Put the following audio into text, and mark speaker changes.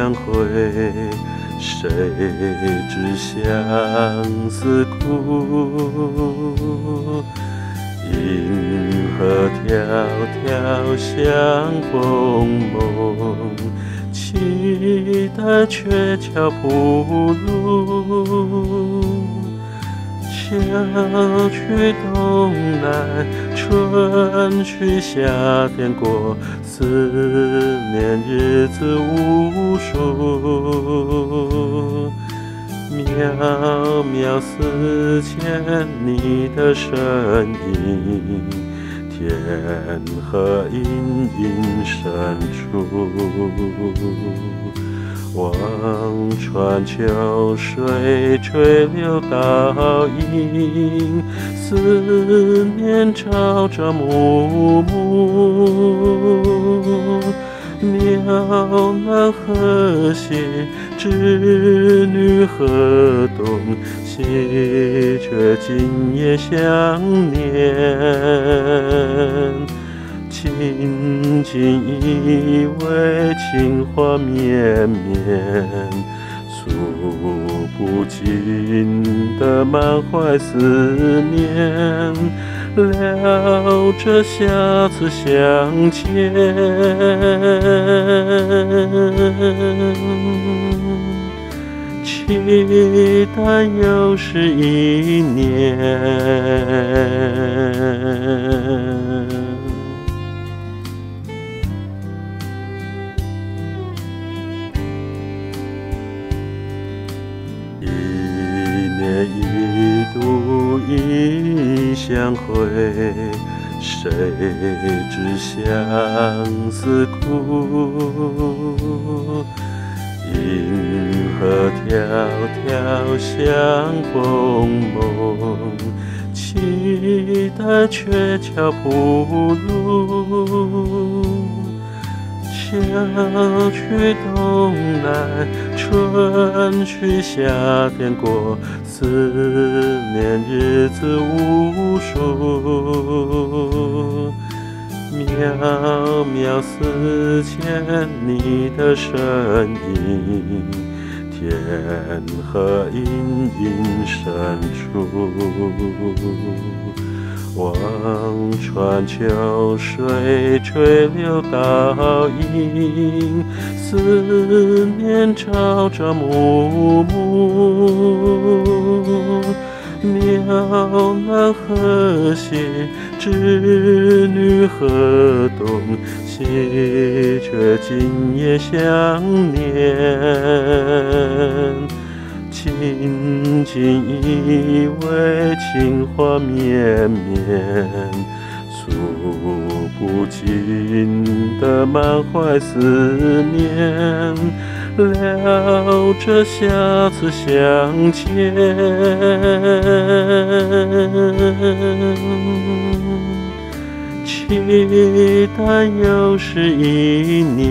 Speaker 1: 相会，谁知相思苦？银河迢迢相逢梦，期待鹊桥铺路。夏去冬来，春去夏天过，思念日子无数。渺渺思牵你的身影，天河隐隐深处。望穿秋水垂柳倒影，思念朝朝暮暮。渺南河西，织女河东，喜鹊今夜相念。轻轻依偎，情话绵绵，诉不尽的满怀思念，聊着下次相见。期待又是一年。一度一相会，谁知相思苦？银河迢迢相逢梦，期待鹊桥铺路。夏去冬来，春去夏天过，思念日子无数。渺渺思牵你的身影，天河隐隐深处。望穿秋水垂柳倒影，思念朝朝暮暮。渺南河西，织女河东，喜鹊今夜相念。轻轻依偎，情话绵绵，诉不尽的满怀思念，聊着下次相见。期待又是一年。